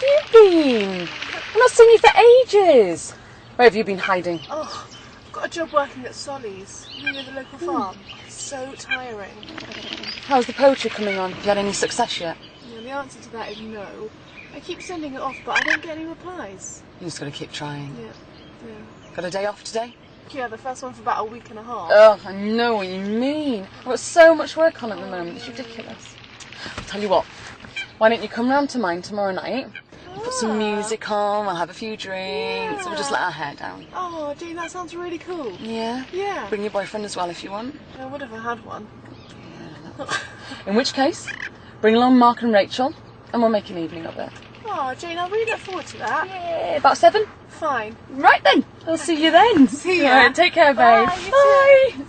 you been? I've not seen you for ages. Where have you been hiding? Oh, I've got a job working at Solly's, near the local farm. It's so tiring. How's the poetry coming on? Have you had any success yet? Yeah, the answer to that is no. I keep sending it off, but I don't get any replies. You just got to keep trying. Yeah. Got a day off today? Yeah, the first one for about a week and a half. Oh, I know what you mean. I've got so much work on at the moment. It's ridiculous. I'll tell you what. Why don't you come round to mine tomorrow night? Put some music on, we'll have a few drinks, and we'll just let our hair down. Oh, Jane, that sounds really cool. Yeah? Yeah. Bring your boyfriend as well if you want. I would if I had one. Yeah. In which case, bring along Mark and Rachel, and we'll make an evening of it. Oh, Jane, I really look forward to that. Yeah, about 7? Fine. Right then, I'll see you then. See ya. Right, take care, babe. Bye. Bye.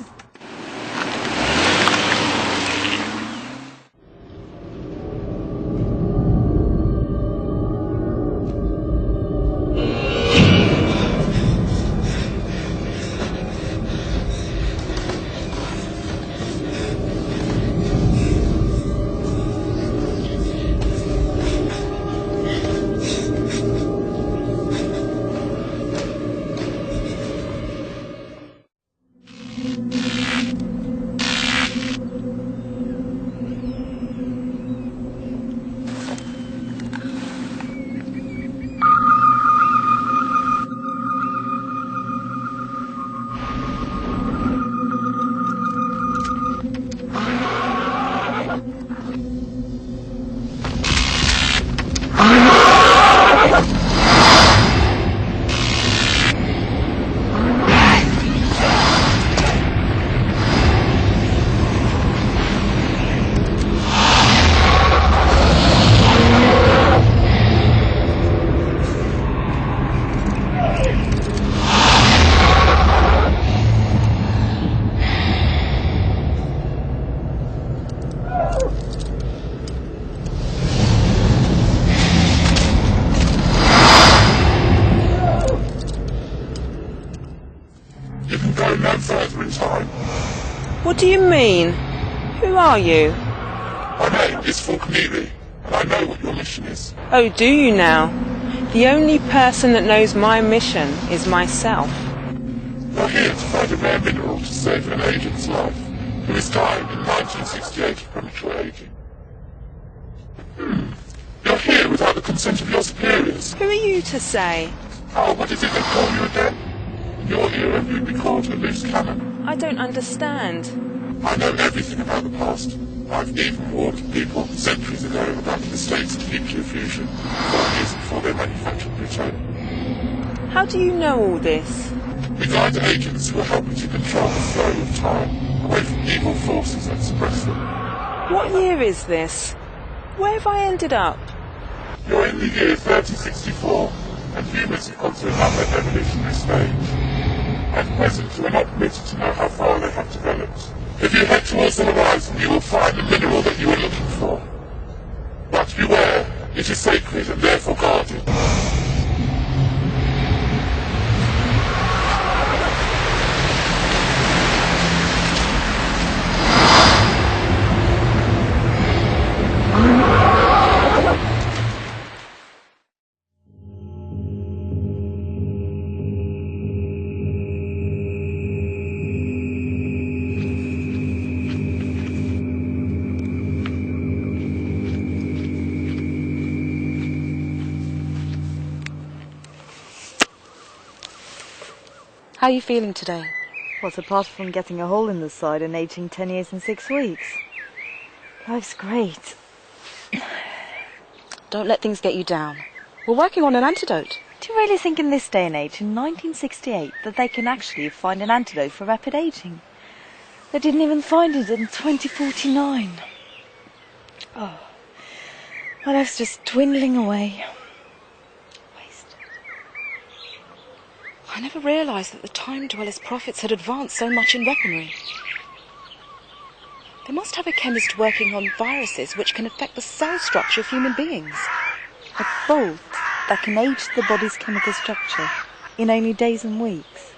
You can go no further in time. What do you mean? Who are you? My name is Falconeri, and I know what your mission is. Oh, do you now? The only person that knows my mission is myself. You're here to find a rare mineral to save an agent's life, who is dying in 1968 of premature aging. You're here without the consent of your superiors. Who are you to say? Oh, what is it they call you again? In your era, you'd be called a loose cannon. I don't understand. I know everything about the past. I've even warned people centuries ago about the mistakes of nuclear fusion, 4 years before they manufactured plutonium. How do you know all this? We guide agents who are helping to control the flow of time, away from evil forces that suppress them. What year is this? Where have I ended up? You're in the year 3064, and humans have gone through another evolutionary stage. At present, you are not permitted to know how far they have developed. If you head towards the horizon, you will find the mineral that you are looking for. But beware, it is sacred and therefore guarded. How are you feeling today? What, apart from getting a hole in the side and aging 10 years and 6 weeks? Life's great. Don't let things get you down. We're working on an antidote. Do you really think in this day and age, in 1968, that they can actually find an antidote for rapid aging? They didn't even find it in 2049. Oh, my life's just dwindling away. I never realised that the TimeDweller's profits had advanced so much in weaponry. They must have a chemist working on viruses which can affect the cell structure of human beings. A bolt that can age the body's chemical structure in only days and weeks.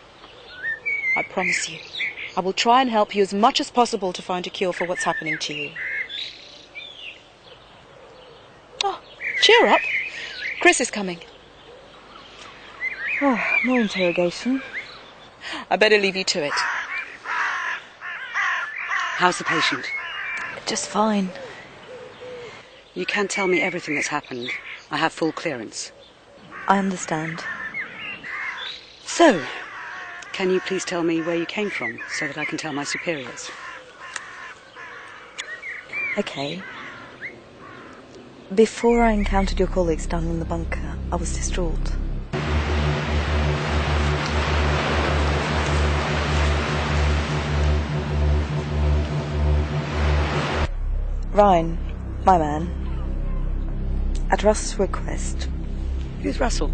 I promise you, I will try and help you as much as possible to find a cure for what's happening to you. Oh, cheer up. Chris is coming. Oh, more interrogation. I better leave you to it. How's the patient? Just fine. You can tell me everything that's happened. I have full clearance. I understand. So, can you please tell me where you came from so that I can tell my superiors? Okay. Before I encountered your colleagues down in the bunker, I was distraught. Ryan, my man, at Russ's request. Who's Russell?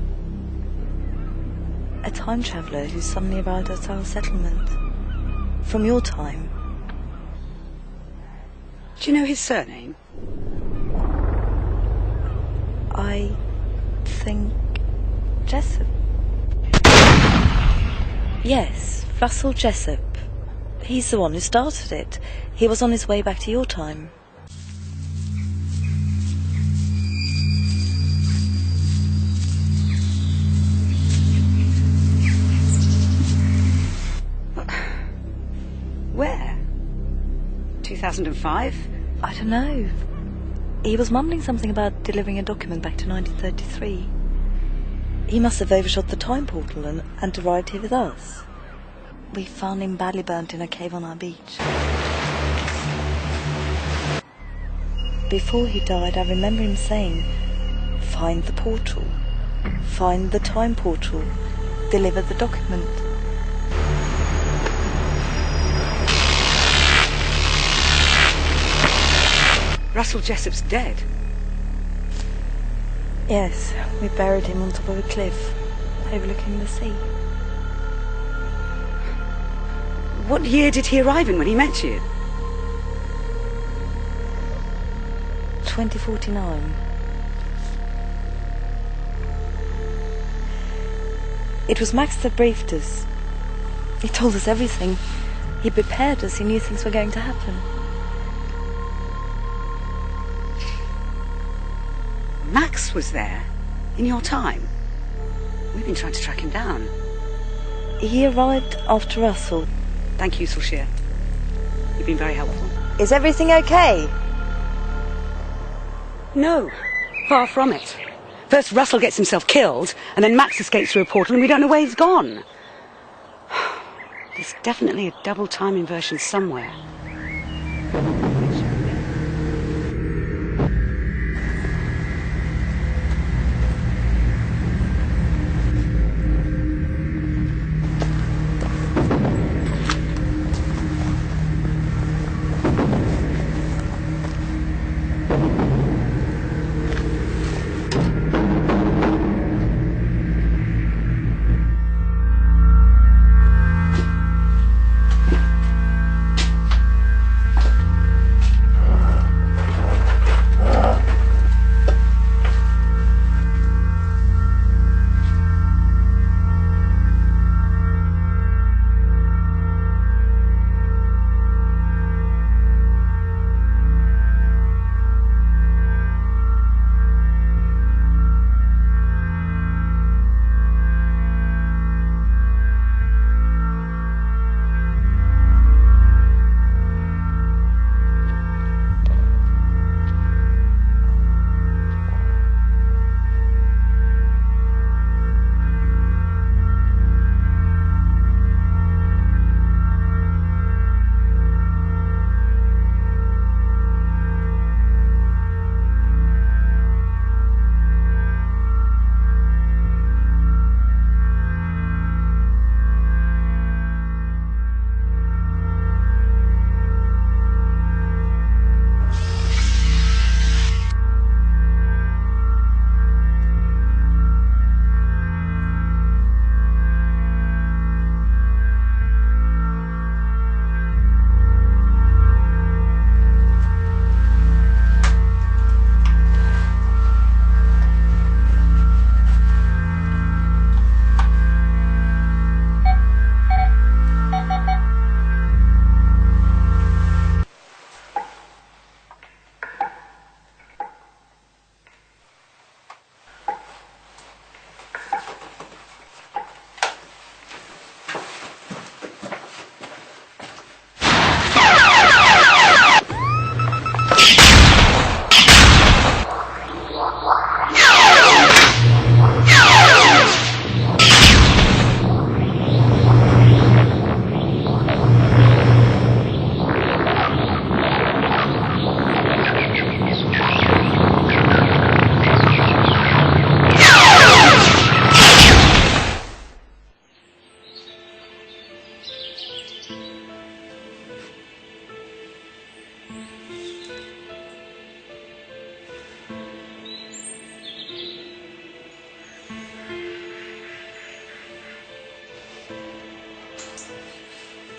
A time traveller who suddenly arrived at our settlement. From your time. Do you know his surname? I think Jessup. Yes, Russell Jessup. He's the one who started it. He was on his way back to your time. Where? 2005? I don't know. He was mumbling something about delivering a document back to 1933. He must have overshot the time portal and arrived here with us. We found him badly burnt in a cave on our beach. Before he died, I remember him saying, "Find the portal. Find the time portal. Deliver the document." Russell Jessup's dead. Yes, we buried him on top of a cliff, overlooking the sea. What year did he arrive in when he met you? 2049. It was Max that briefed us. He told us everything. He prepared us. He knew things were going to happen. Max was there? In your time? We've been trying to track him down. He arrived after Russell. Thank you, Sulshir. You've been very helpful. Is everything okay? No, far from it. First Russell gets himself killed, and then Max escapes through a portal, and we don't know where he's gone. There's definitely a double time inversion somewhere.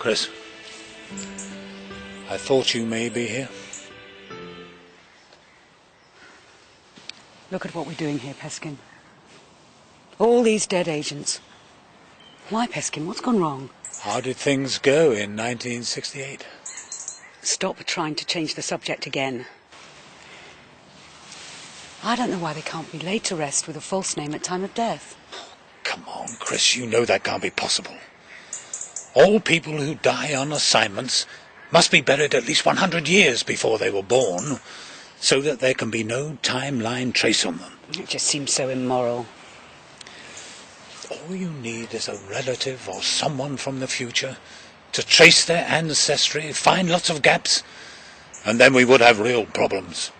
Chris. I thought you may be here. Look at what we're doing here, Peskin. All these dead agents. Why, Peskin? What's gone wrong? How did things go in 1968? Stop trying to change the subject again. I don't know why they can't be laid to rest with a false name at time of death. Come on, Chris, you know that can't be possible. All people who die on assignments must be buried at least 100 years before they were born, so that there can be no timeline trace on them. It just seems so immoral. All you need is a relative or someone from the future to trace their ancestry, find lots of gaps, and then we would have real problems.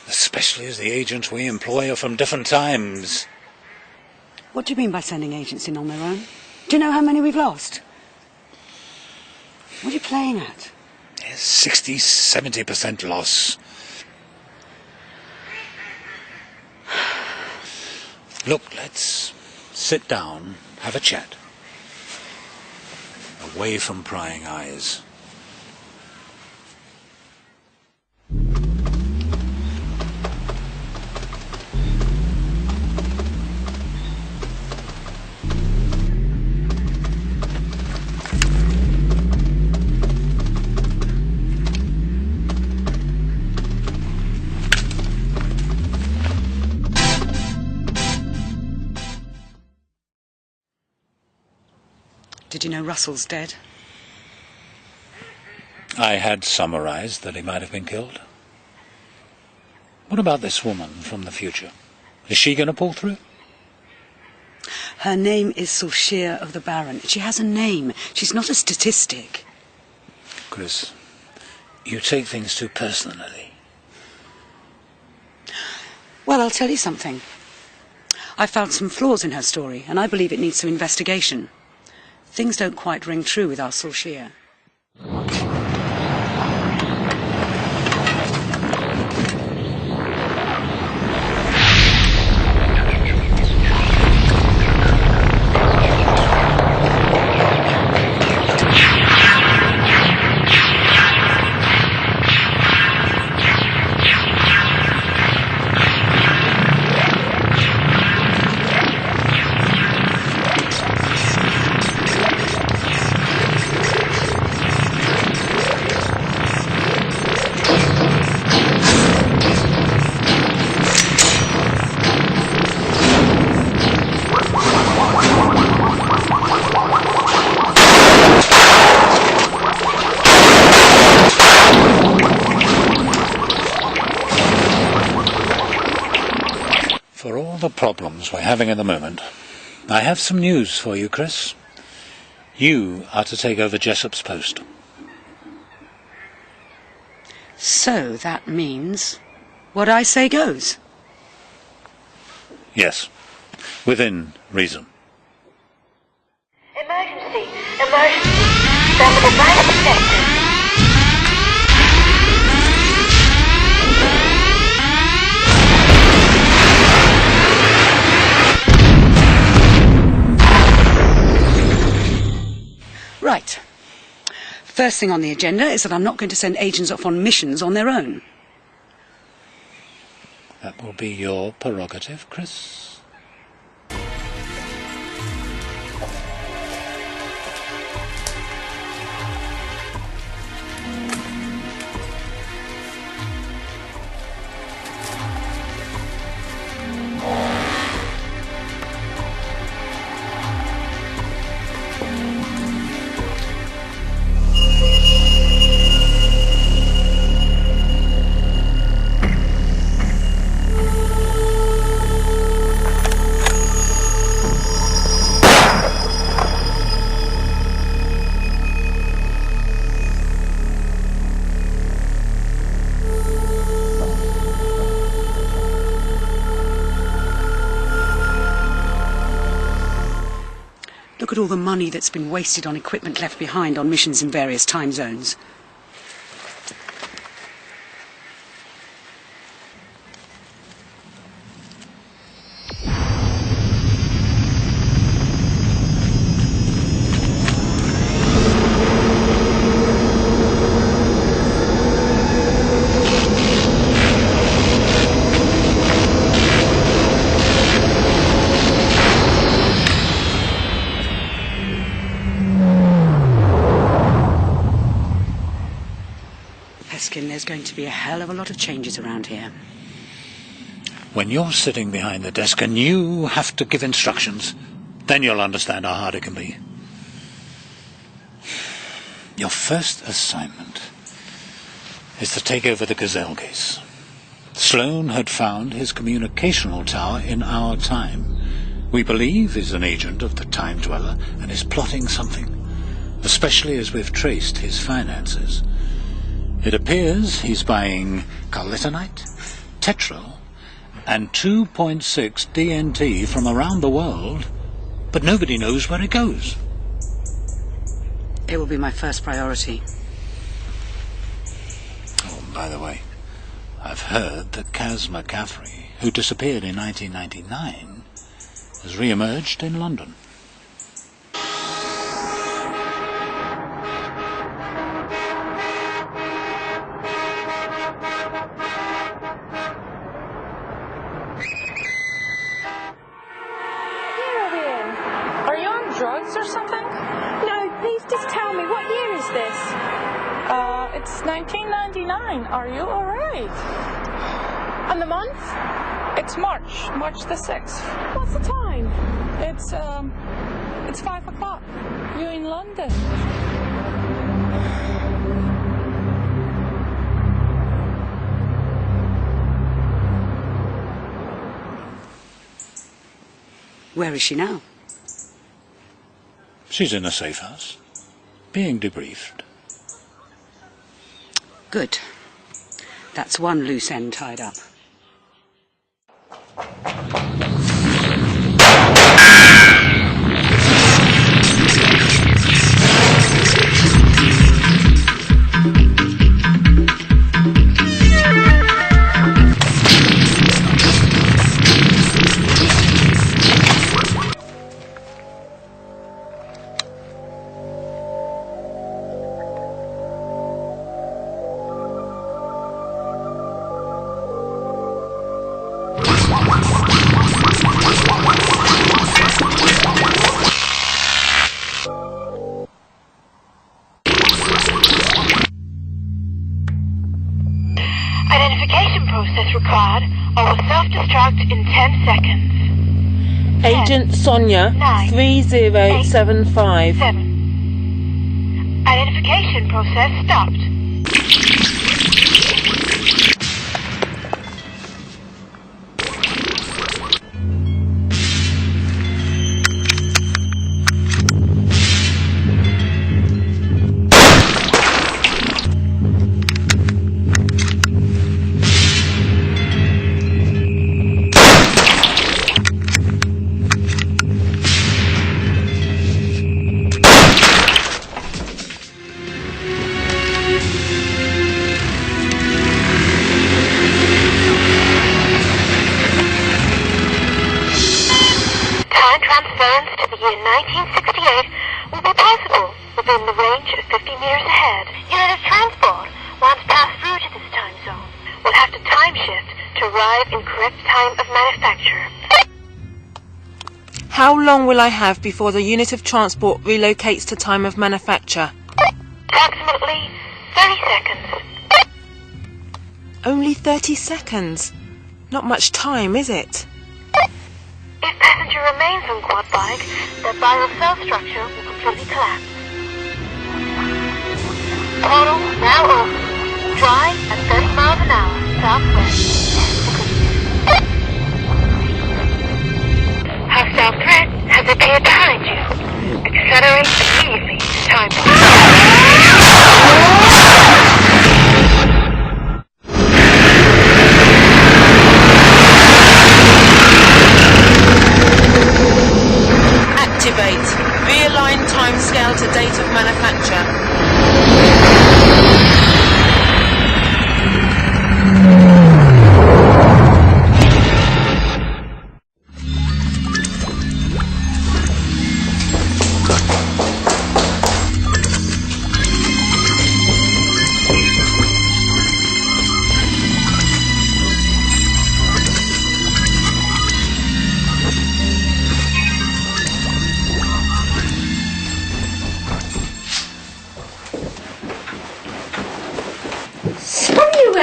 Especially as the agents we employ are from different times. What do you mean by sending agents in on their own? Do you know how many we've lost? What are you playing at? 60-70% loss. Look, let's sit down, have a chat. Away from prying eyes. Did you know Russell's dead? I had summarized that he might have been killed. What about this woman from the future? Is she going to pull through? Her name is Sulshir of the Baron. She has a name. She's not a statistic. Chris, you take things too personally. Well, I'll tell you something. I found some flaws in her story, and I believe it needs some investigation. Things don't quite ring true with our Sulshir. For all the problems we're having at the moment, I have some news for you, Chris. You are to take over Jessup's post. So that means what I say goes. Yes, within reason. Emergency! Emergency! Thermal device detected. Right. First thing on the agenda is that I'm not going to send agents off on missions on their own. That will be your prerogative, Chris. Look at all the money that's been wasted on equipment left behind on missions in various time zones. There's going to be a hell of a lot of changes around here. When you're sitting behind the desk and you have to give instructions, then you'll understand how hard it can be. Your first assignment is to take over the Gazelle case. Sloan had found his communicational tower in our time. We believe he's an agent of the TimeDweller and is plotting something, especially as we've traced his finances. It appears he's buying Carlitonite, Tetrol, and 2.6 DNT from around the world, but nobody knows where it goes. It will be my first priority. Oh, by the way, I've heard that Kaz McCaffrey, who disappeared in 1999, has re-emerged in London. Are you on drugs or something? No, please just tell me, what year is this? It's 1999. Are you alright? And the month? It's March the 6th. What's the time? It's 5 o'clock. You're in London. Where is she now? She's in a safe house, being debriefed. Good. That's one loose end tied up. Identification process required or will self-destruct in 10 seconds. Agent Sonia, 3075. 7. Identification process stopped. Transference to the year 1968 will be possible within the range of 50 meters ahead. Unit of transport, once passed through to this time zone, will have to time shift to arrive in correct time of manufacture. How long will I have before the unit of transport relocates to time of manufacture? Approximately 30 seconds. Only 30 seconds? Not much time, is it? If passenger remains on quad bike, the vital cell structure will completely collapse. Portal now open. Drive at 30 miles an hour southwest. Hostile threat has appeared behind you. Accelerate immediately to time. Activate. Realign timescale to date of manufacture.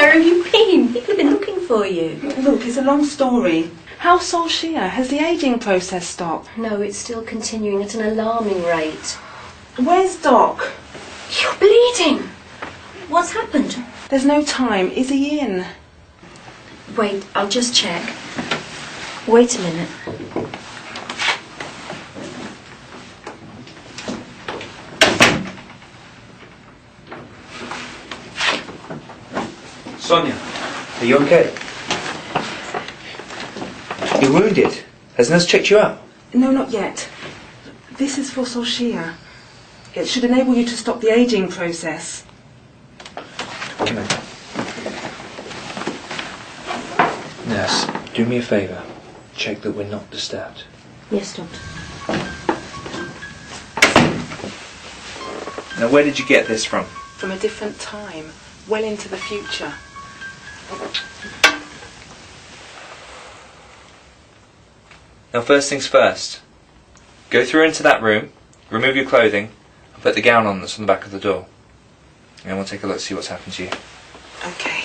Where have you been? People have been looking for you. Look, it's a long story. How Solskjaer? Has the ageing process stopped? No, it's still continuing at an alarming rate. Where's Doc? You're bleeding. What's happened? There's no time. Is he in? Wait, I'll just check. Wait a minute. Sonia, are you okay? You're wounded. Has nurse checked you out? No, not yet. This is for Solskjaer. It should enable you to stop the ageing process. Come in. Nurse, do me a favour. Check that we're not disturbed. Yes, Doctor. Now, where did you get this from? From a different time, well into the future. Now, first things first. Go through into that room, remove your clothing, and put the gown on that's on the back of the door. And we'll take a look, see what's happened to you. Okay.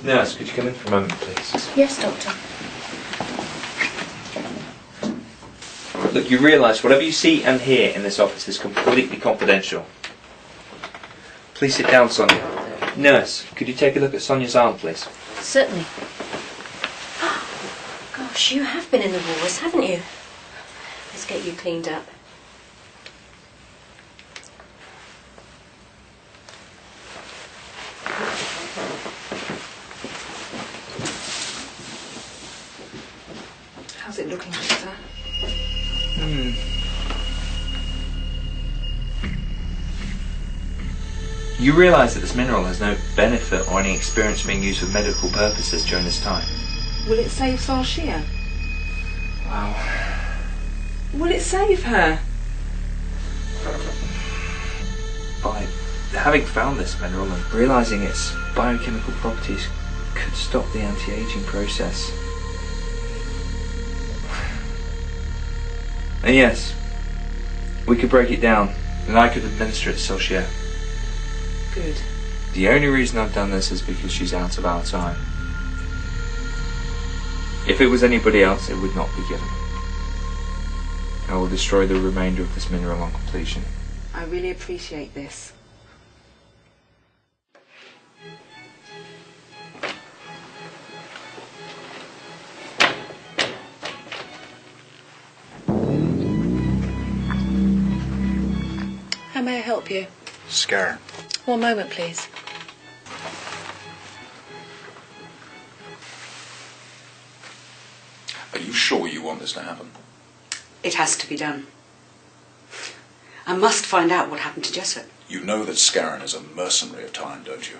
Nurse, could you come in for a moment, please? Yes, Doctor. Look, you realise whatever you see and hear in this office is completely confidential. Please sit down, Sonia. Nurse, could you take a look at Sonia's arm, please? Certainly. Gosh, you have been in the wars, haven't you? Let's get you cleaned up. How's it looking, Doctor? You realise that this mineral has no benefit or any experience being used for medical purposes during this time? Will it save Solskjaer? Wow. Will it save her? By having found this mineral and realising its biochemical properties could stop the anti-aging process. And yes, we could break it down and I could administer it to Solskjaer. Good. The only reason I've done this is because she's out of our time. If it was anybody else, it would not be given. I will destroy the remainder of this mineral on completion. I really appreciate this. How may I help you? Scarin. One moment, please. Are you sure you want this to happen? It has to be done. I must find out what happened to Jessup. You know that Scarin is a mercenary of time, don't you?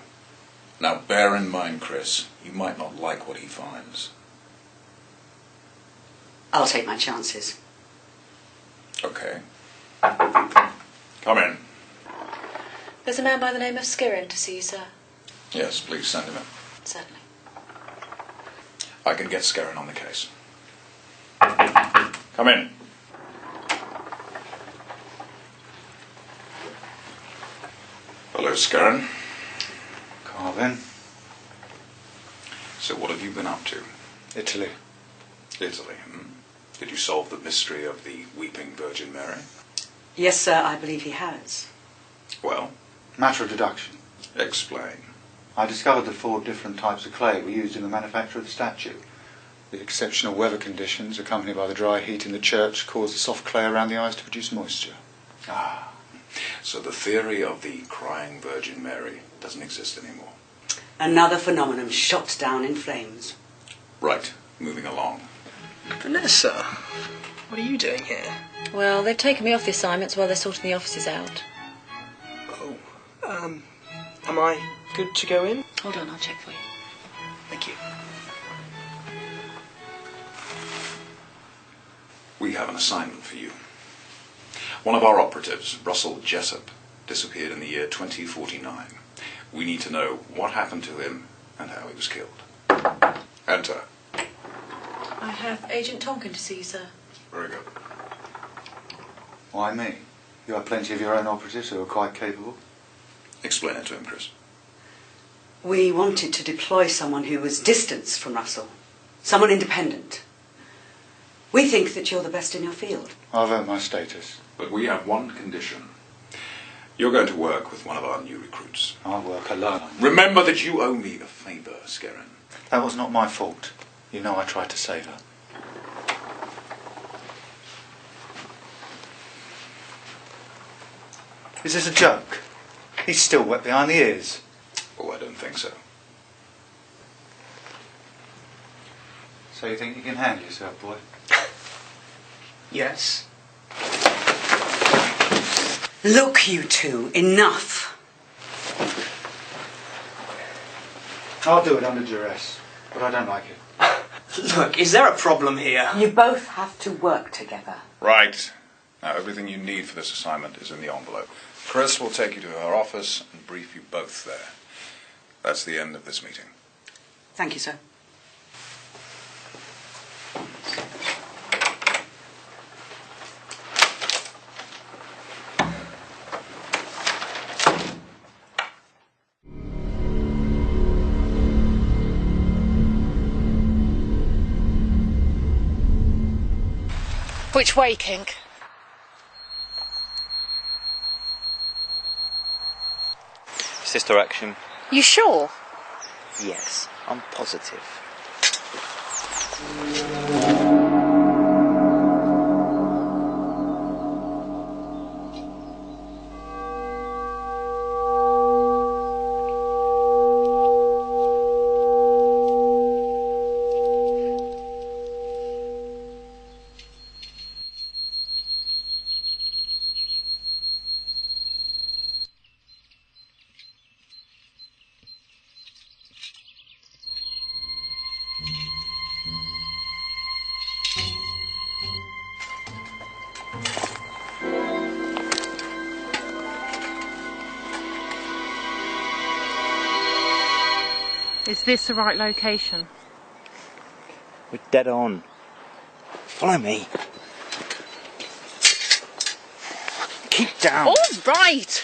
Now bear in mind, Chris, you might not like what he finds. I'll take my chances. Okay. Come in. There's a man by the name of Skirin to see you, sir. Yes, please send him in. Certainly. I can get Scarin on the case. Come in. Hello, Scarin. Come in. So what have you been up to? Italy. Italy, Did you solve the mystery of the Weeping Virgin Mary? Yes, sir, I believe he has. Well? Matter of deduction. Explain. I discovered that 4 different types of clay were used in the manufacture of the statue. The exceptional weather conditions, accompanied by the dry heat in the church, caused the soft clay around the eyes to produce moisture. Ah. So the theory of the crying Virgin Mary doesn't exist anymore. Another phenomenon shot down in flames. Right. Moving along. Vanessa, what are you doing here? Well, they've taken me off the assignments while they're sorting the offices out. Oh, am I good to go in? Hold on, I'll check for you. Thank you. We have an assignment for you. One of our operatives, Russell Jessup, disappeared in the year 2049. We need to know what happened to him and how he was killed. Enter. I have Agent Tonkin to see you, sir. Very good. Why me? You have plenty of your own operatives who are quite capable. Explain it to him, Chris. We wanted to deploy someone who was distanced from Russell. Someone independent. We think that you're the best in your field. I've earned my status. But we have one condition. You're going to work with one of our new recruits. I work alone. Remember that you owe me a favour, Skerrin. That was not my fault. You know I tried to save her. Is this a joke? He's still wet behind the ears. Oh, I don't think so. So you think you can handle yourself, boy? Yes. Look, you two, enough. I'll do it under duress, but I don't like it. Look, is there a problem here? You both have to work together. Right. Now, everything you need for this assignment is in the envelope. Chris will take you to her office and brief you both there. That's the end of this meeting. Thank you, sir. Which way, King? It's this direction. You sure? Yes, I'm positive. Is this the right location? We're dead on. Follow me. Keep down. All right.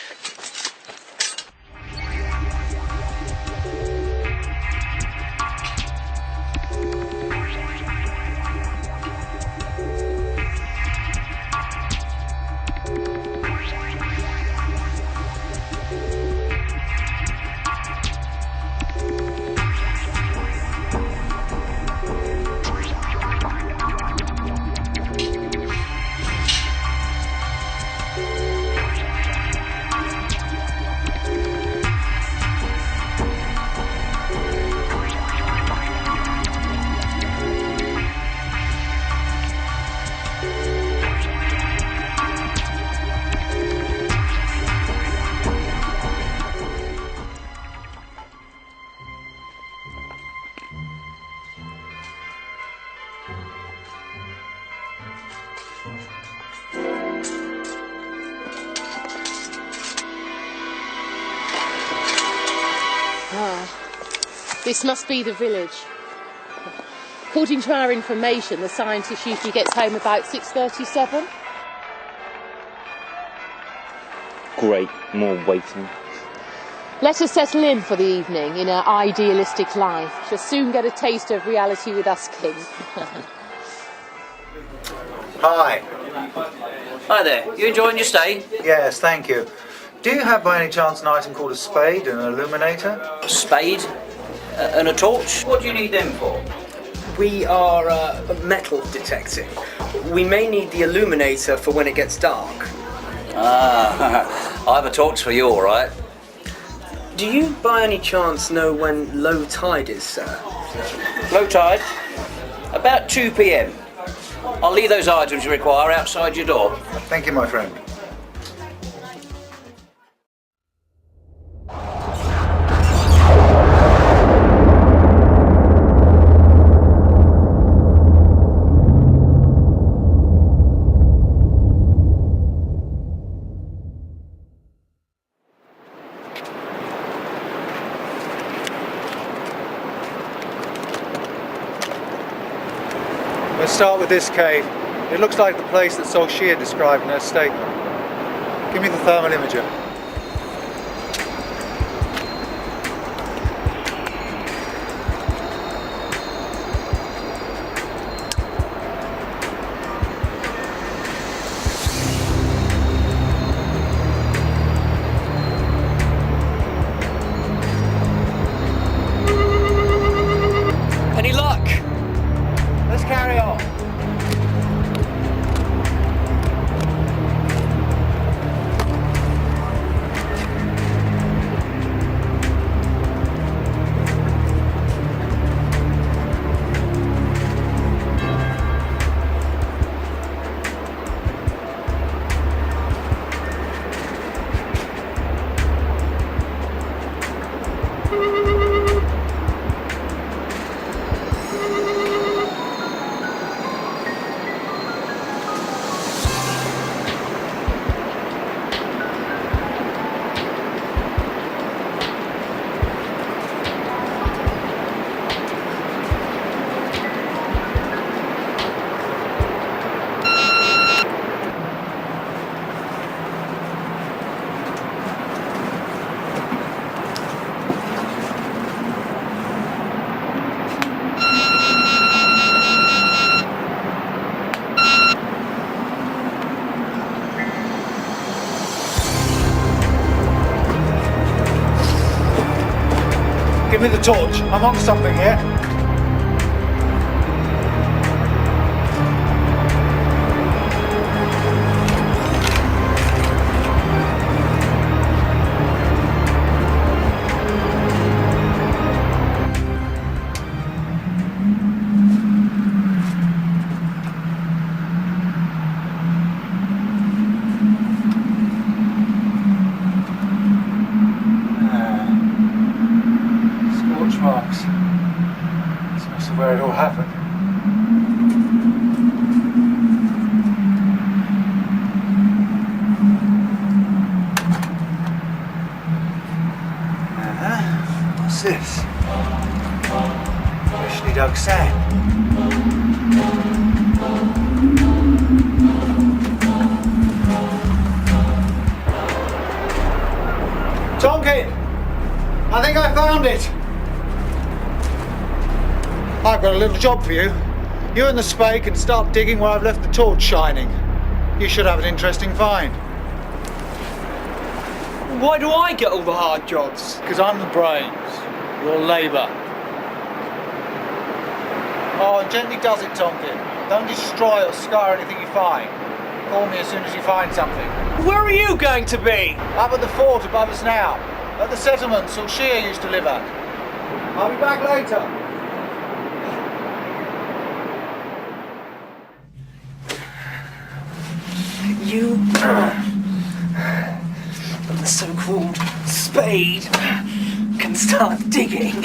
This must be the village. According to our information, the scientist usually gets home about 6:37. Great, more waiting. Let her settle in for the evening in her idealistic life. She'll soon get a taste of reality with us, King. Hi. Hi there. You enjoying your stay? Yes, thank you. Do you have by any chance an item called a spade and an illuminator? A spade? And a torch? What do you need them for? We are metal detecting. We may need the illuminator for when it gets dark. Ah, I have a torch for you, all right. Do you by any chance know when low tide is, sir? Low tide? About 2 p.m. I'll leave those items you require outside your door. Thank you, my friend. Let's start with this cave. It looks like the place that Solskjaer described in her statement. Give me the thermal imager. Any luck? Let's carry on. Give me the torch. I'm on something here. Marks. This must be where it all happened. What's this? Freshly dug sand. Tonkin! I think I found it! I've got a little job for you. You and the spade can start digging where I've left the torch shining. You should have an interesting find. Why do I get all the hard jobs? Because I'm the brains. You're labour. Oh, and gently does it, Tonkin. Don't destroy or scar anything you find. Call me as soon as you find something. Where are you going to be? Up at the fort above us now. At the settlement Solskjaer used to live at. I'll be back later. You and the so-called spade can start digging.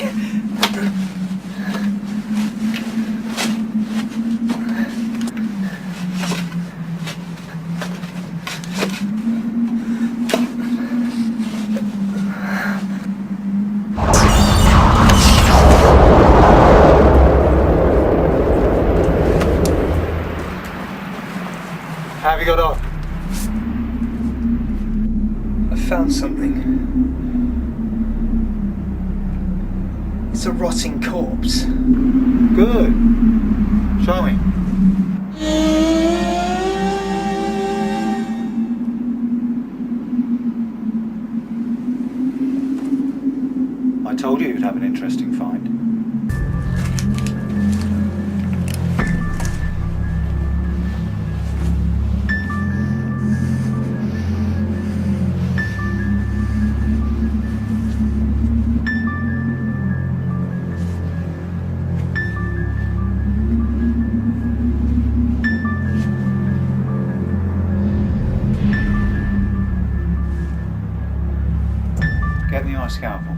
How have you got on? Found something. It's a rotting corpse. Good. Show me. I told you you'd have an interesting find. my scalpel.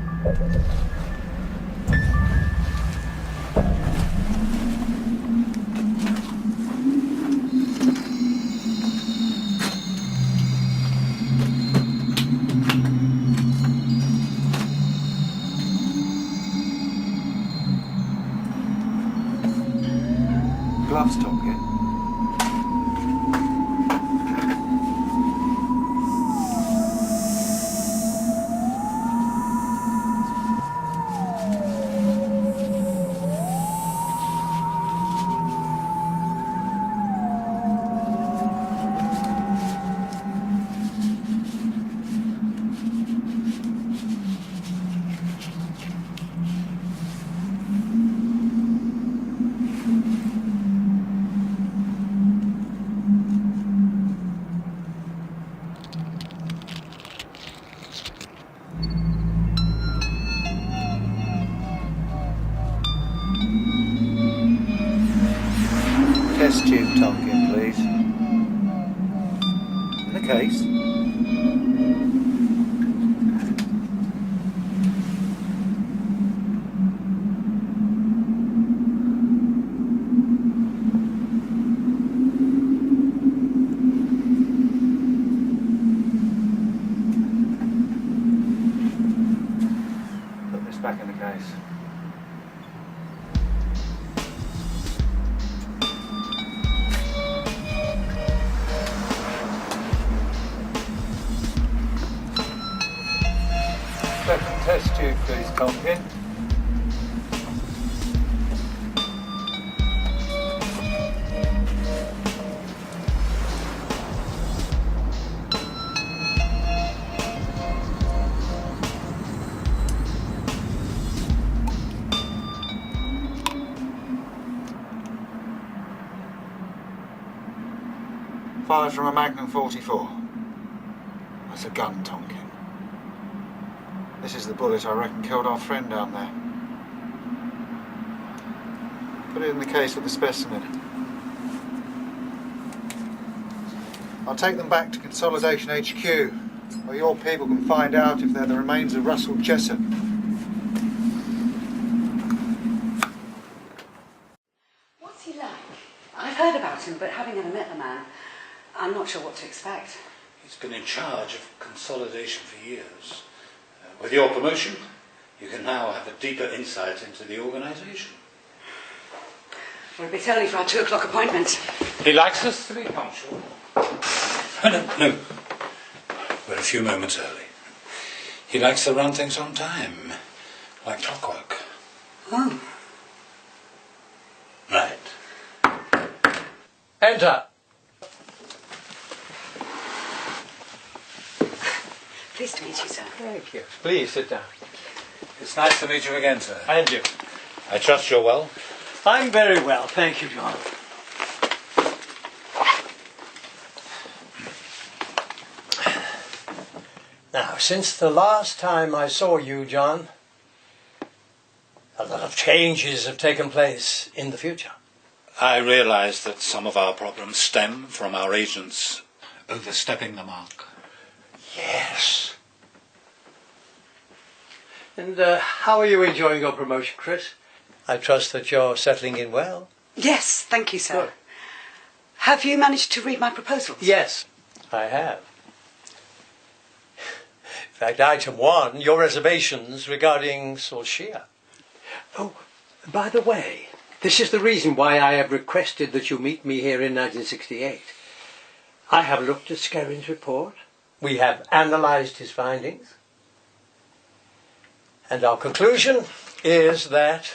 Gloves, Tonkin. Test tube, Tonkin, please. In the case. Put this back in the case. Second test tube, please, Tonkin. Fired from a Magnum 44. That's a gun, Tonkin. This is the bullet I reckon killed our friend down there. Put it in the case with the specimen. I'll take them back to Consolidation HQ, where your people can find out if they're the remains of Russell Jessup. What's he like? I've heard about him, but having never met the man, I'm not sure what to expect. He's been in charge of Consolidation for years. With your promotion, you can now have a deeper insight into the organisation. We're a bit early for our 2 o'clock appointment. He likes us to be punctual. No. We're a few moments early. He likes to run things on time, like clockwork. Oh. Right. Enter. Pleased to meet you, sir. Thank you. Please sit down. It's nice to meet you again, sir. And you. I trust you're well. I'm very well, thank you, John. Now, since the last time I saw you, John, a lot of changes have taken place in the future. I realise that some of our problems stem from our agents overstepping the mark. Yes. And how are you enjoying your promotion, Chris? I trust that you're settling in well. Yes, thank you, sir. Good. Have you managed to read my proposals? Yes, I have. In fact, item 1, your reservations regarding Solskjaer. Oh, by the way, this is the reason why I have requested that you meet me here in 1968. I have looked at Skerrin's report. We have analysed his findings. And our conclusion is that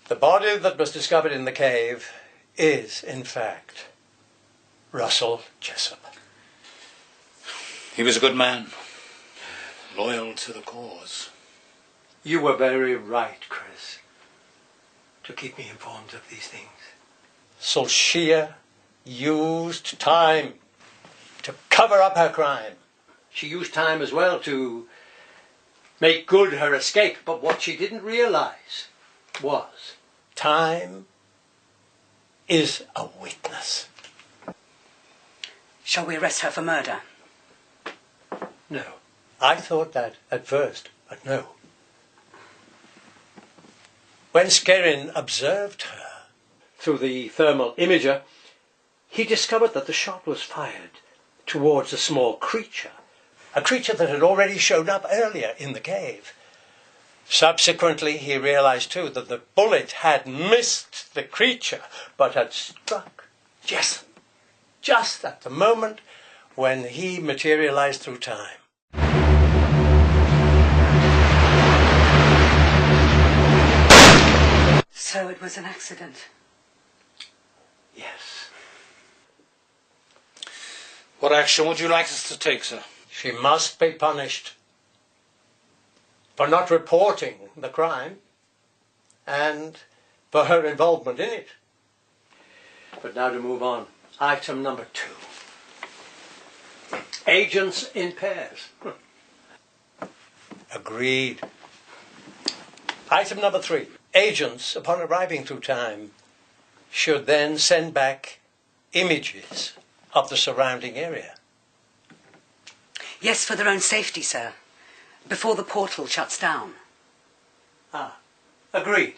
the body that was discovered in the cave is, in fact, Russell Jessup. He was a good man, loyal to the cause. You were very right, Chris, to keep me informed of these things. Solskjaer used time to cover up her crime. She used time as well to make good her escape, but what she didn't realise was time is a witness. Shall we arrest her for murder? No. I thought that at first. But no. When Skerrin observed her through the thermal imager, he discovered that the shot was fired towards a small creature, a creature that had already shown up earlier in the cave. Subsequently, he realized too that the bullet had missed the creature, but had struck just at the moment when he materialized through time. So it was an accident? Yes. What action would you like us to take, sir? She must be punished for not reporting the crime and for her involvement in it. But now to move on. Item number 2. Agents in pairs. Agreed. Item number 3. Agents, upon arriving through time, should then send back images of the surrounding area. Yes, for their own safety, sir. Before the portal shuts down. Agreed.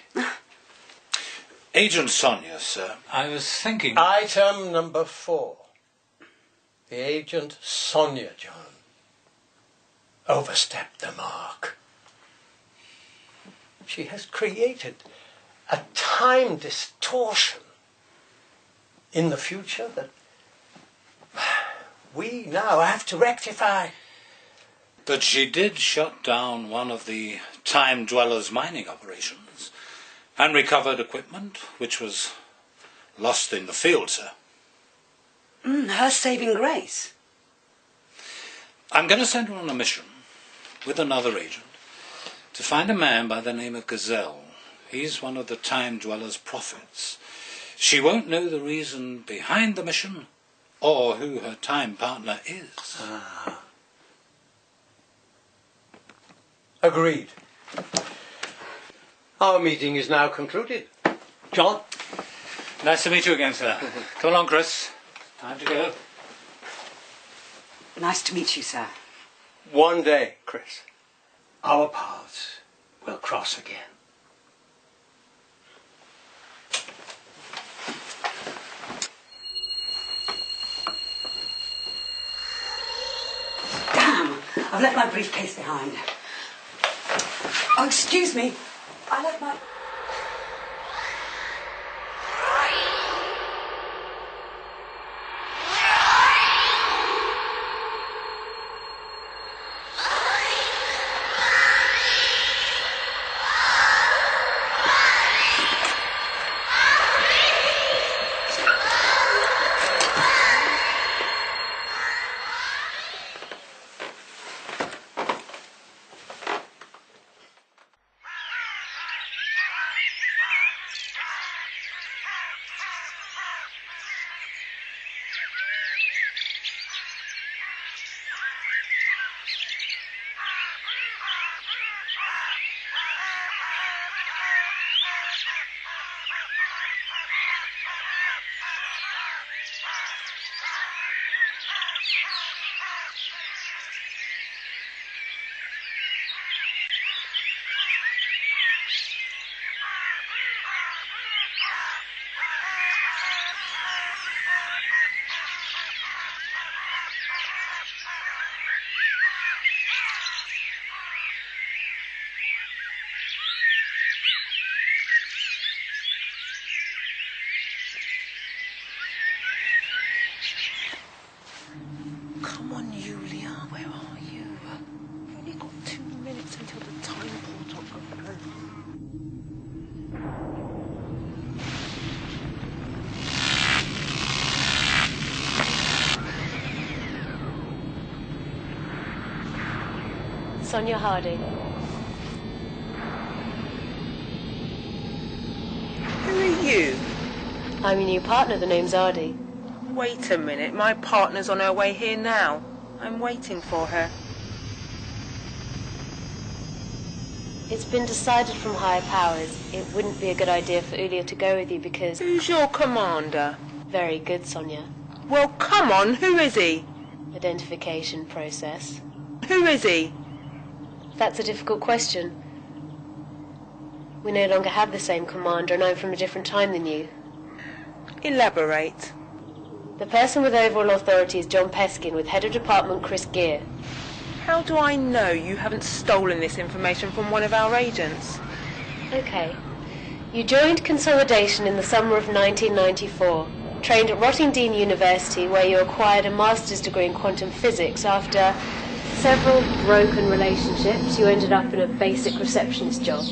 Agent Sonia, sir, I was thinking... Item number 4. The Agent Sonia, John, overstepped the mark. She has created a time distortion in the future that we now have to rectify. But she did shut down one of the TimeDweller's mining operations and recovered equipment which was lost in the field, sir. Her saving grace. I'm going to send her on a mission with another agent to find a man by the name of Gazelle. He's one of the TimeDweller's prophets. She won't know the reason behind the mission or who her time partner is. Agreed. Our meeting is now concluded. John? Nice to meet you again, sir. Come along, Chris. Time to go. Nice to meet you, sir. One day, Chris, our paths will cross again. Damn! I've left my briefcase behind. Oh, excuse me. I left my... Come on, Julia, where are you? You've only got 2 minutes until the time portal opens. Sonia Harding. Who are you? I'm your new partner, the name's Ardy. Wait a minute, my partner's on her way here now. I'm waiting for her. It's been decided from higher powers it wouldn't be a good idea for Ulia to go with you because... Who's your commander? Very good, Sonia. Well, come on, who is he? Identification process. Who is he? That's a difficult question. We no longer have the same commander, and I'm from a different time than you. Elaborate. The person with overall authority is John Peskin, with head of department Chris Gear. How do I know you haven't stolen this information from one of our agents? Okay. You joined Consolidation in the summer of 1994, trained at Rottingdean University, where you acquired a master's degree in quantum physics. After several broken relationships, you ended up in a basic receptionist job.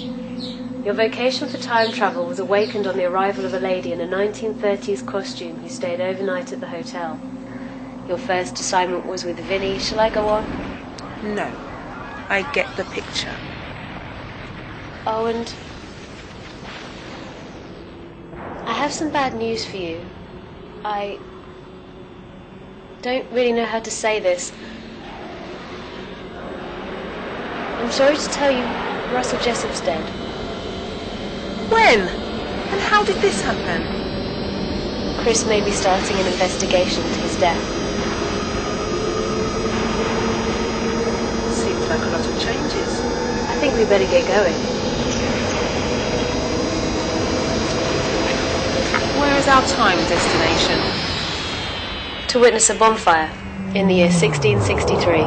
Your vocation for time travel was awakened on the arrival of a lady in a 1930s costume who stayed overnight at the hotel. Your first assignment was with Vinny. Shall I go on? No. I get the picture. Oh, and I have some bad news for you. I don't really know how to say this. I'm sorry to tell you, Russell Jessup's dead. When? And how did this happen? Chris may be starting an investigation into his death. Seems like a lot of changes. I think we better get going. Where is our time destination? To witness a bonfire in the year 1663.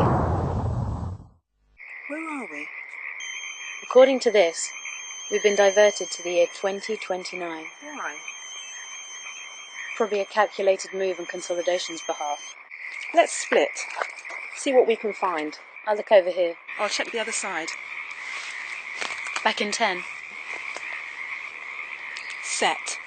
Where are we? According to this, we've been diverted to the year 2029. Why? Probably a calculated move on Consolidation's behalf. Let's split. See what we can find. I'll look over here. I'll check the other side. Back in 10. Set.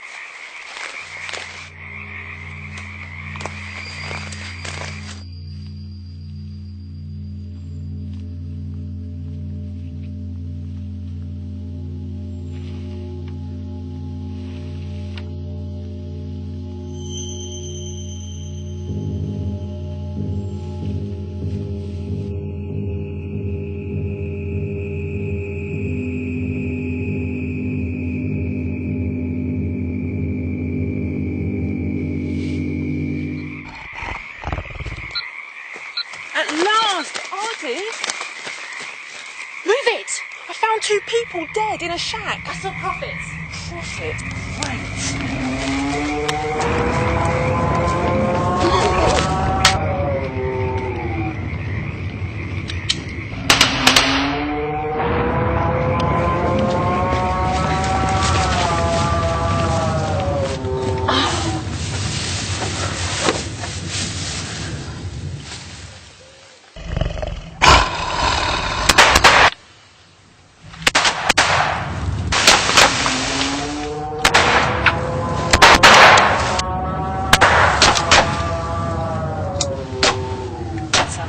Move it! I found 2 people dead in a shack. I saw Profits. Profit? Wait.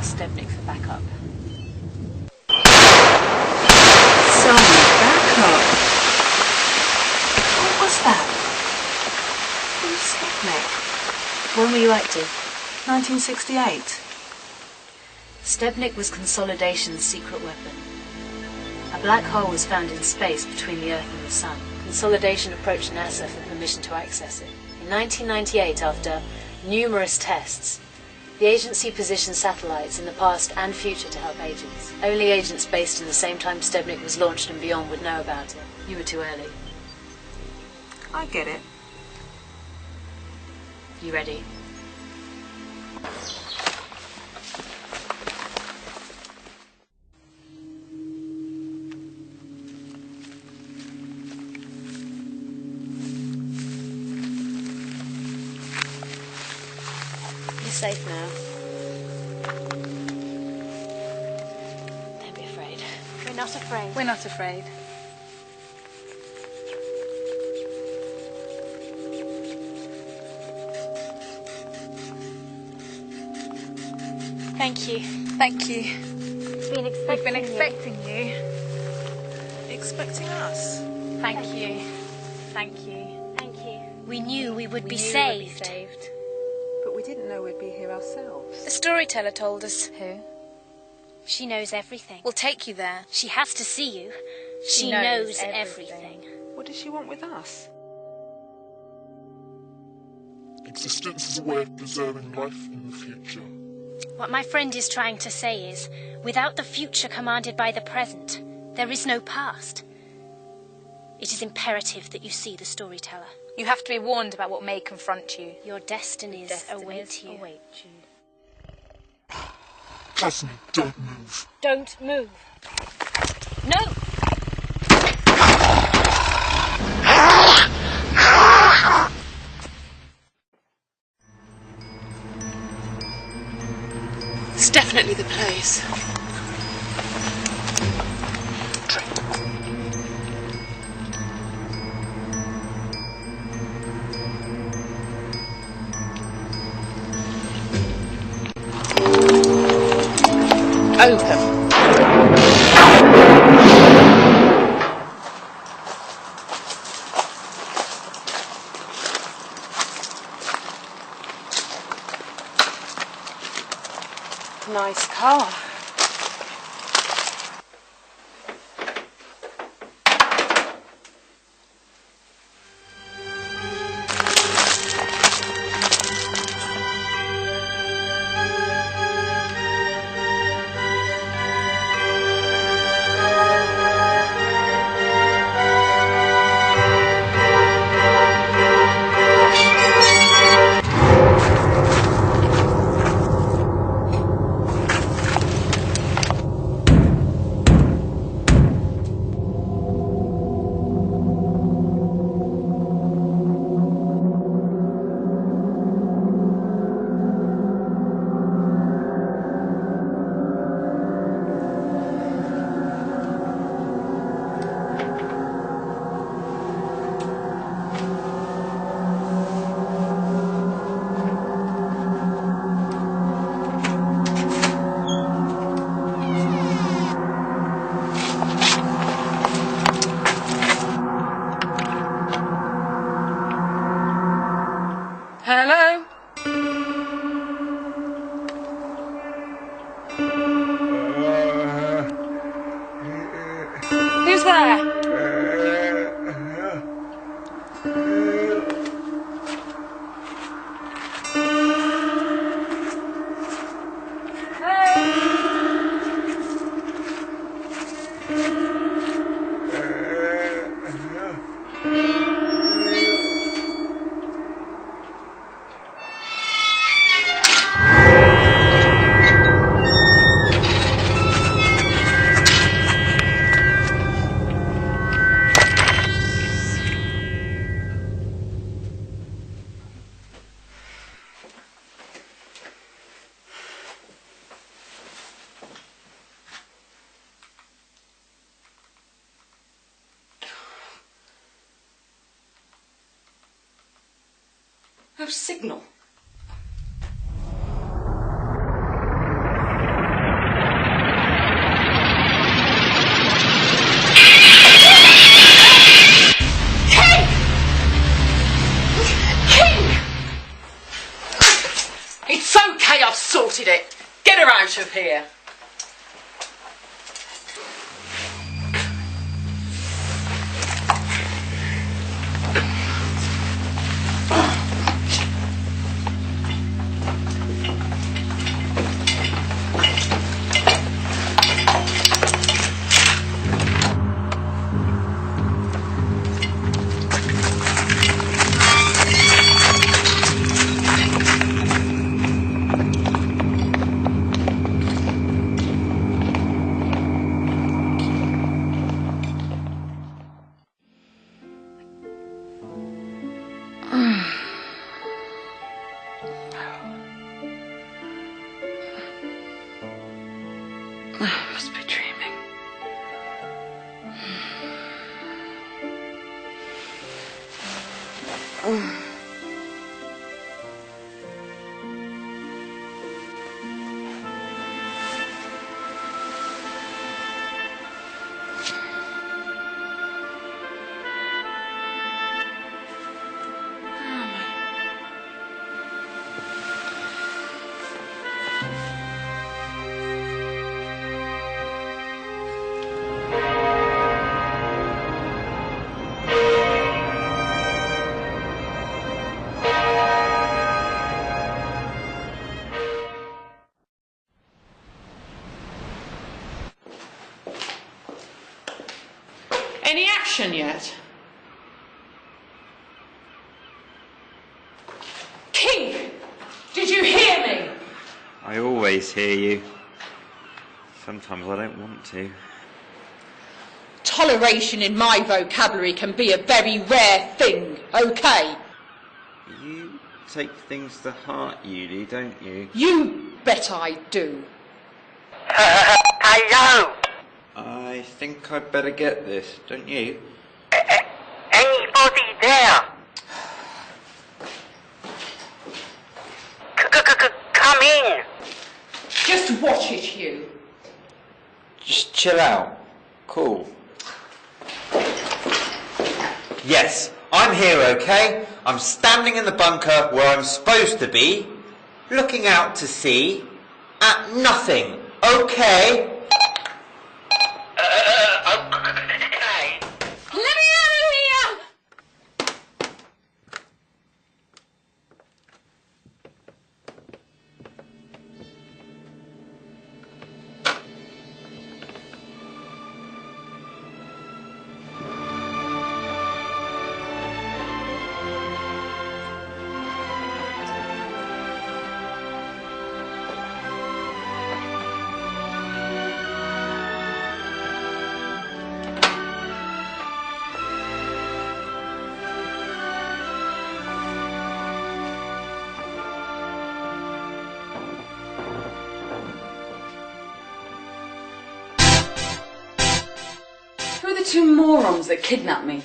Stebnic for backup. Some backup? What was that? Who's Stebnic? When were you active? 1968. Stebnic was Consolidation's secret weapon. A black hole was found in space between the Earth and the Sun. Consolidation approached NASA for permission to access it. In 1998, after numerous tests, the agency positioned satellites in the past and future to help agents. Only agents based in the same time Stebnic was launched and beyond would know about it. You were too early. I get it. You ready? Safe now. Don't be afraid. We're not afraid. We're not afraid. Thank you. Thank you. We've been expecting you. Expecting us? Thank you. Thank you. Thank you. We knew we would be saved. But we didn't know we'd be here ourselves. The storyteller told us. Who? She knows everything. We'll take you there. She has to see you. She knows everything. What does she want with us? Existence is a way of preserving life in the future. What my friend is trying to say is, without the future commanded by the present, there is no past. It is imperative that you see the storyteller. You have to be warned about what may confront you. Your destinies await you. Cousin, don't move. Don't move. No! It's definitely the place. Open. Nice car. Hello? Who's there? No signal. It's okay, I've sorted it. Get her out of here. I must be dreaming. Any action yet? King! Did you hear me? I always hear you. Sometimes I don't want to. Toleration in my vocabulary can be a very rare thing, okay? You take things to heart, you do, don't you? You bet I do. Hello! I think I'd better get this, don't you? Anybody there? Come in. Just watch it, you. Just chill out. Cool. Yes, I'm here, okay? I'm standing in the bunker where I'm supposed to be, looking out to sea, at nothing, okay? Let me out of here! Who are the two morons that kidnapped me?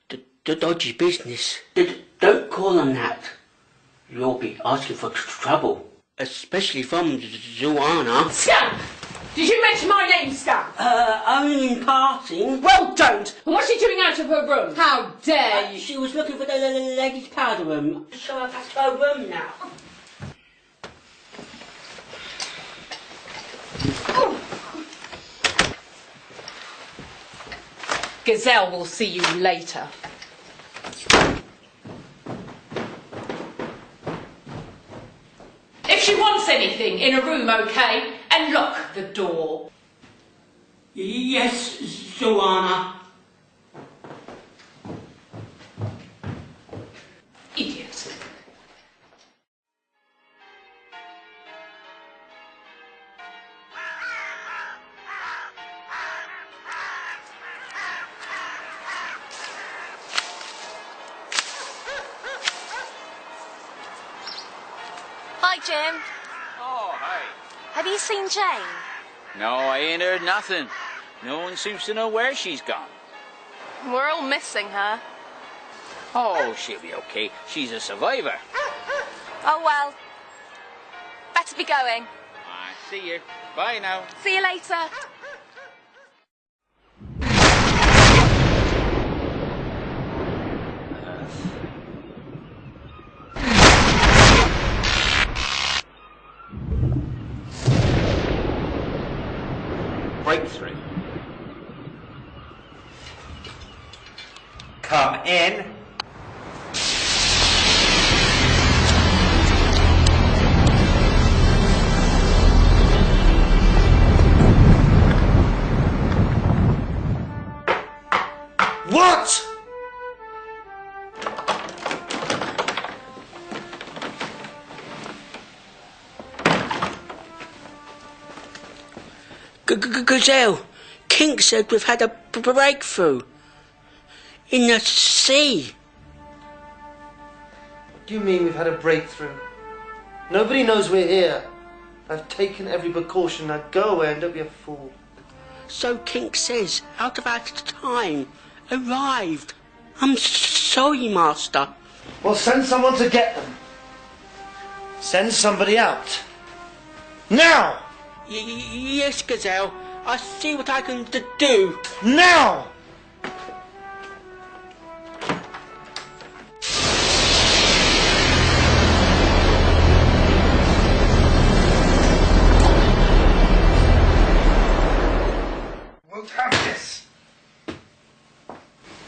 The dodgy business. Don't call them that. You'll be asking for trouble. Especially from Joanna. Scamp! Did you mention my name, Scamp? Only in passing. Well, don't! And what's she doing out of her room? How dare you? She was looking for the ladies' powder room. So I've asked her room now. Gazelle will see you later. If she wants anything in a room, okay? And lock the door. Yes, Joanna. Idiot. Hi, Jim. Oh, hi. Have you seen Jane? No, I ain't heard nothing. No one seems to know where she's gone. We're all missing her. Oh, she'll be okay. She's a survivor. Oh, well. Better be going. I see you. Bye now. See you later. Breakthrough. Come in. What? Gazelle, King said we've had a breakthrough. In the sea. What do you mean we've had a breakthrough? Nobody knows we're here. I've taken every precaution. Now go away and don't be a fool. So King says, out of our time, arrived. I'm sorry, Master. Well, send someone to get them. Send somebody out. Now! Yes, Gazelle. I'll see what I can do. Now! Won't have this.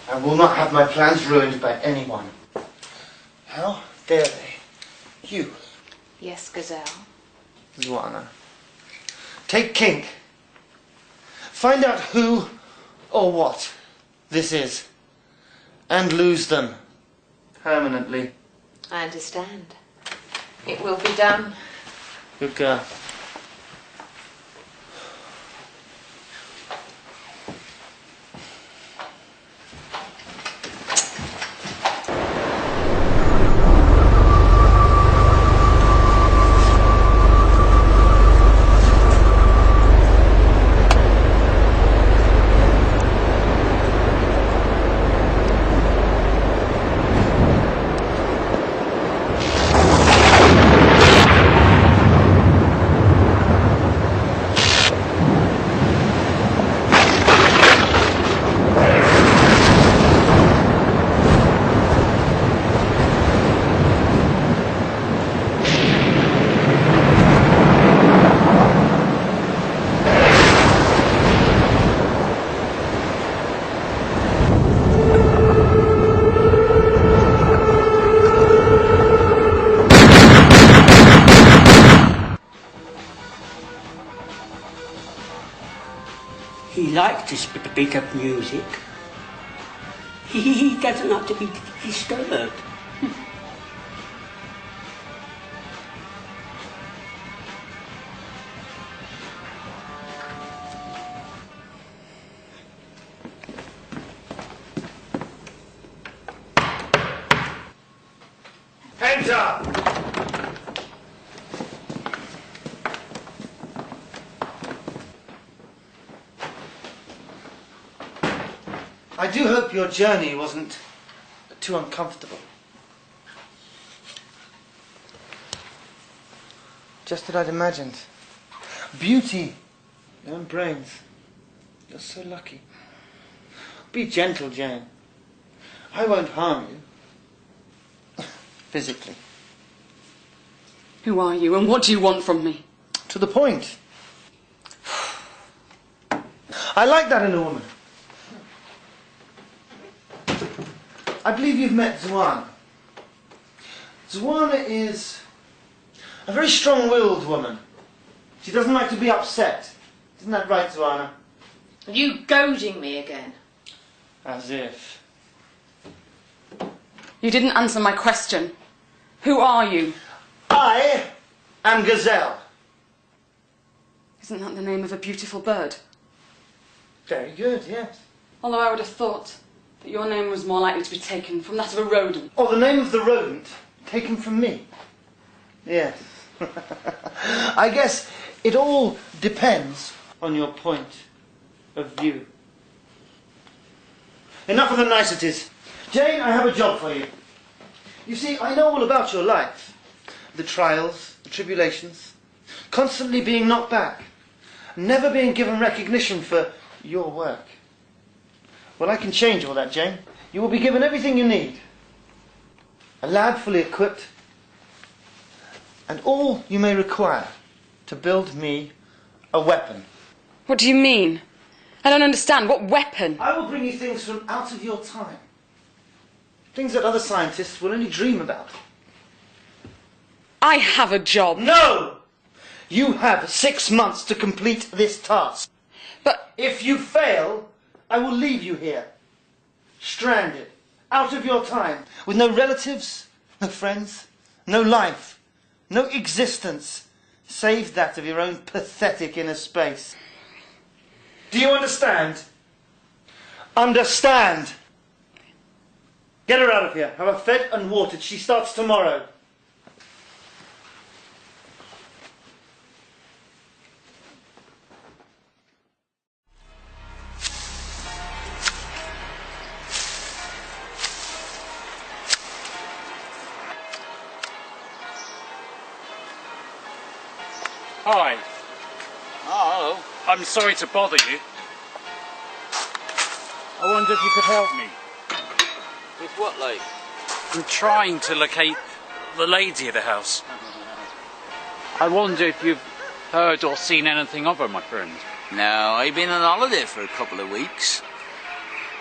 I will not have my plans ruined by anyone. How dare they? You, Yes, Gazelle. Zuana. Take King. Find out who or what this is. And lose them. Permanently. I understand. It will be done. Good girl. He likes this bit of music. He doesn't like to be disturbed. Enter! I do hope your journey wasn't too uncomfortable. Just what I'd imagined. Beauty, your own brains. You're so lucky. Be gentle, Jane. I won't harm you. Physically. Who are you and what do you want from me? To the point. I like that in a woman. I believe you've met Zwana. Zwana is a very strong-willed woman. She doesn't like to be upset. Isn't that right, Zwana? Are you goading me again? As if. You didn't answer my question. Who are you? I am Gazelle. Isn't that the name of a beautiful bird? Very good, yes. Although I would have thought that your name was more likely to be taken from that of a rodent. Or the name of the rodent taken from me. Yes. I guess it all depends on your point of view. Enough of the niceties. Jane, I have a job for you. You see, I know all about your life. The trials, the tribulations, constantly being knocked back, never being given recognition for your work. Well, I can change all that, Jane. You will be given everything you need. A lab fully equipped, and all you may require to build me a weapon. What do you mean? I don't understand. What weapon? I will bring you things from out of your time. Things that other scientists will only dream about. I have a job. No! You have 6 months to complete this task. But if you fail, I will leave you here, stranded, out of your time, with no relatives, no friends, no life, no existence, save that of your own pathetic inner space. Do you understand? Understand! Get her out of here. Have her fed and watered. She starts tomorrow. Hi. Oh, hello. I'm sorry to bother you. I wonder if you could help me. With what, like? I'm trying to locate the lady of the house. I wonder if you've heard or seen anything of her, my friend. No, I've been on holiday for a couple of weeks.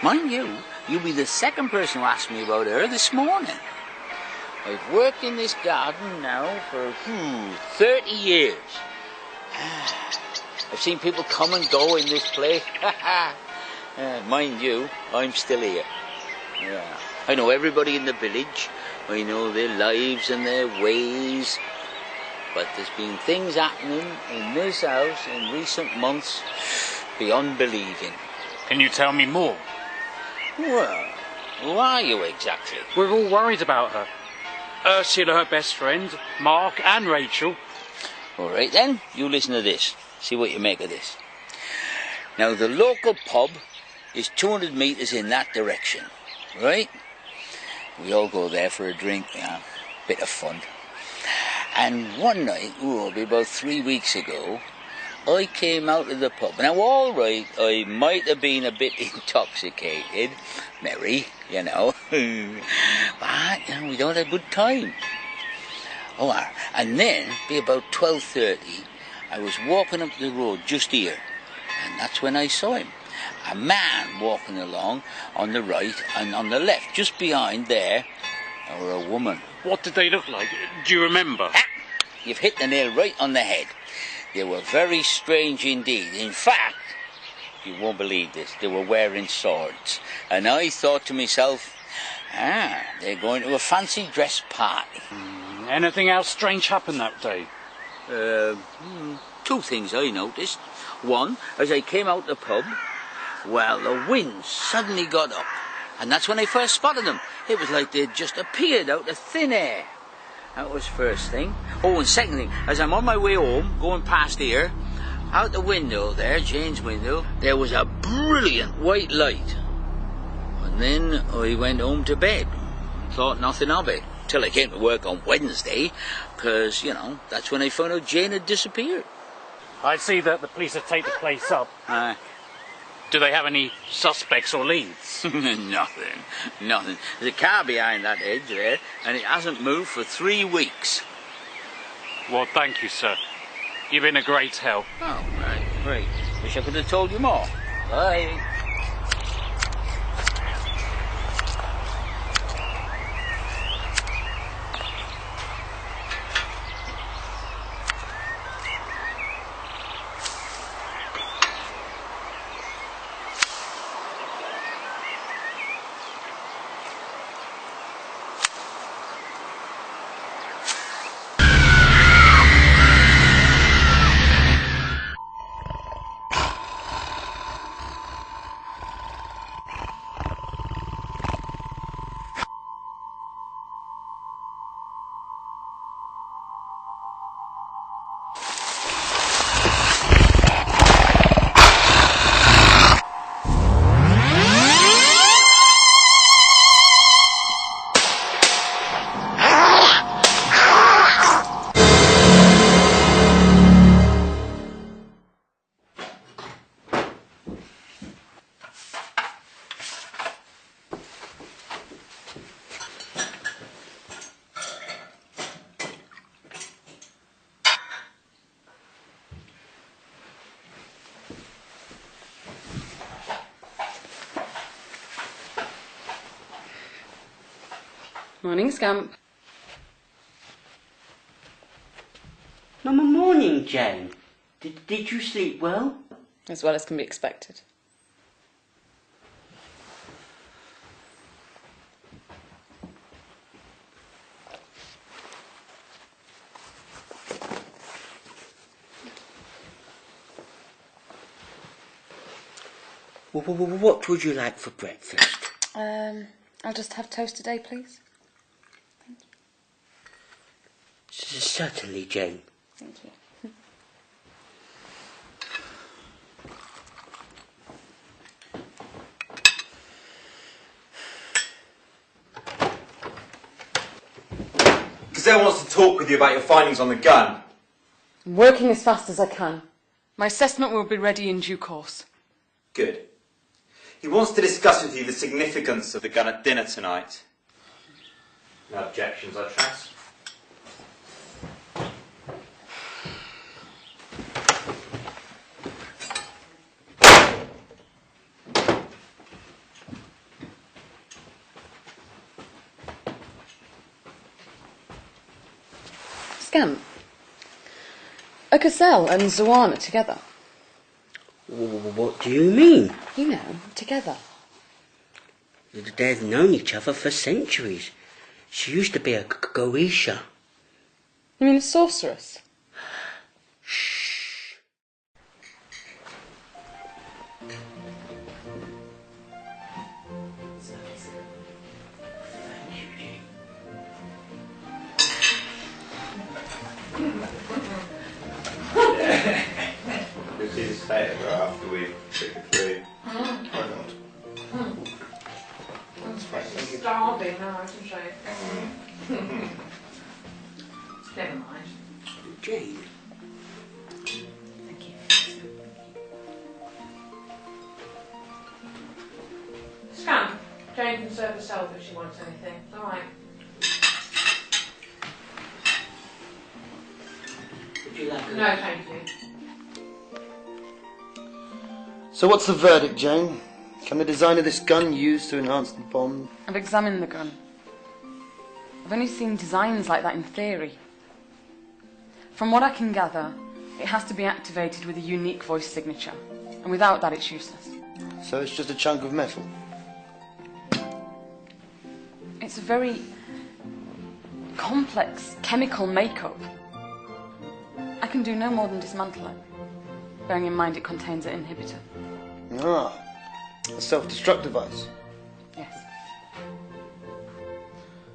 Mind you, you'll be the second person who asked me about her this morning. I've worked in this garden now for 30 years. I've seen people come and go in this place. Mind you, I'm still here. Yeah. I know everybody in the village. I know their lives and their ways. But there's been things happening in this house in recent months beyond believing. Can you tell me more? Well, who are you exactly? We're all worried about her. Ursula, her best friend, Mark and Rachel. All right then, you listen to this. See what you make of this. Now, the local pub is 200 metres in that direction, right? We all go there for a drink, bit of fun. And one night, it'll be about 3 weeks ago, I came out of the pub. Now, all right, I might have been a bit intoxicated, merry, you know, but we don't have a good time. Oh, and then, be about 12:30, I was walking up the road just here, and that's when I saw him. A man walking along on the right and on the left, just behind there, or a woman. What did they look like? Do you remember? You've hit the nail right on the head. They were very strange indeed. In fact, you won't believe this, they were wearing swords. And I thought to myself, they're going to a fancy dress party. Anything else strange happened that day? Two things I noticed. One, as I came out the pub, well, the wind suddenly got up. And that's when I first spotted them. It was like they'd just appeared out of thin air. That was first thing. Oh, and second thing, as I'm on my way home, going past here, out the window there, Jane's window, there was a brilliant white light. And then I went home to bed. Thought nothing of it. Till I came to work on Wednesday, because, you know, that's when I found out Jane had disappeared. I see that the police have taken the place up. Do they have any suspects or leads? Nothing. There's a car behind that edge there, and it hasn't moved for 3 weeks. Well, thank you, sir. You've been a great help. Oh, right, great. Wish I could have told you more. Bye. Morning, Scamp. Morning, Jane. Did you sleep well? As well as can be expected. What would you like for breakfast? I'll just have toast today, please. Certainly, Jane. Thank you. Gazelle wants to talk with you about your findings on the gun. I'm working as fast as I can. My assessment will be ready in due course. Good. He wants to discuss with you the significance of the gun at dinner tonight. No objections, I trust. Scamp. A gazelle and Zoana together. What do you mean? You know, together. They've known each other for centuries. She used to be a Goetia. You mean a sorceress? This is better after we pick the tree. Why not? Starving now, isn't she? Never mind. Jane. Thank you. Scan. Jane can serve herself if she wants anything. All right. Would you like No, thank you. So what's the verdict, Jane? Can the design of this gun used to enhance the bomb? I've examined the gun. I've only seen designs like that in theory. From what I can gather, it has to be activated with a unique voice signature, and without that it's useless. So it's just a chunk of metal? It's a very complex chemical makeup. I can do no more than dismantle it, bearing in mind it contains an inhibitor. Ah, a self-destruct device. Yes.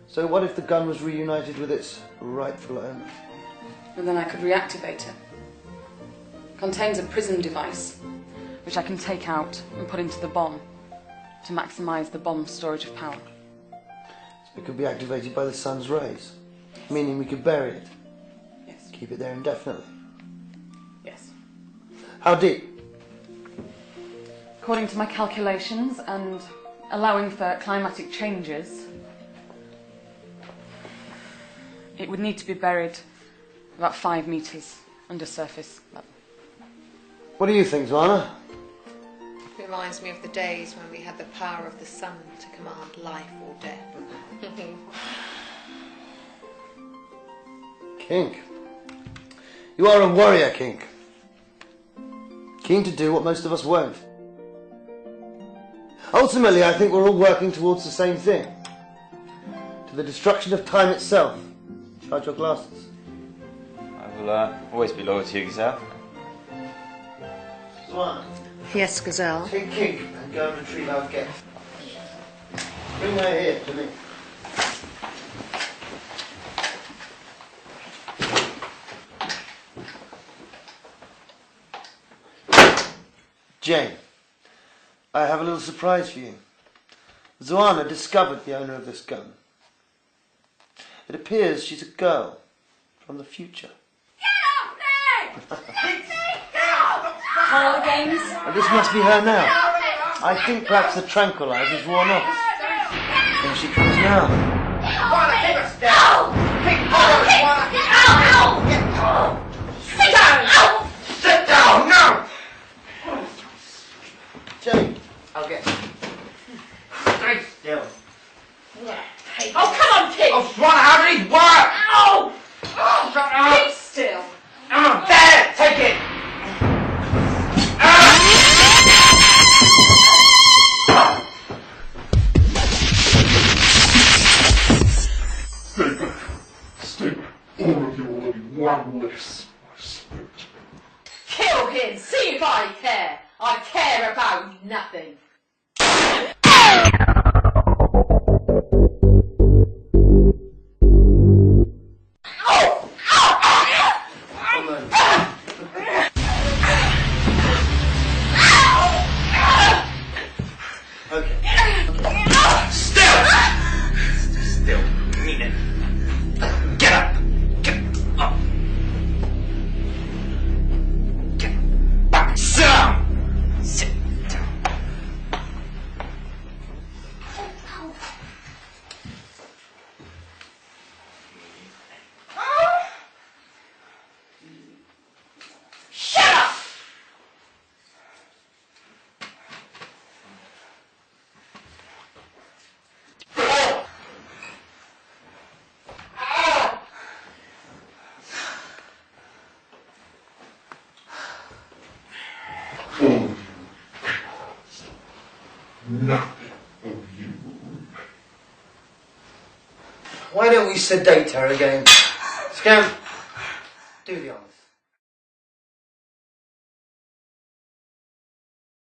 So what if the gun was reunited with its rightful owner? And then I could reactivate it. Contains a prism device, which I can take out and put into the bomb to maximise the bomb's storage of power. So it could be activated by the sun's rays, meaning we could bury it. Yes. Keep it there indefinitely. Yes. How deep? According to my calculations and allowing for climatic changes, it would need to be buried about 5 metres under surface level. What do you think, Zoana? Reminds me of the days when we had the power of the sun to command life or death. Kink. You are a warrior, Kink. Keen to do what most of us won't. Ultimately, I think we're all working towards the same thing. To the destruction of time itself. Charge your glasses. I will always be loyal to you, Gazelle. Zoana. Yes, Gazelle. Take Kink and go and retrieve our guest. Bring her here to me. Jane, I have a little surprise for you. Zoana discovered the owner of this gun. It appears she's a girl from the future. Parlour games? And this must be her now. I think perhaps the tranquilizer's worn off. Here she comes now. Sit down now! Jane, I'll get you. Stay still. Oh, come on, Kate! Oh, Swan, how did he work? Ow! Shut up! Keep still. There, take it! Stay back. All of you will be one less, I suspect. Kill him. See if I care. I care about nothing. Still. Mean it. Get up. Get up. Get back. Sit down. Sit down. Shut up! Nothing of you. Why don't we sedate her again? Scamp, do the honours.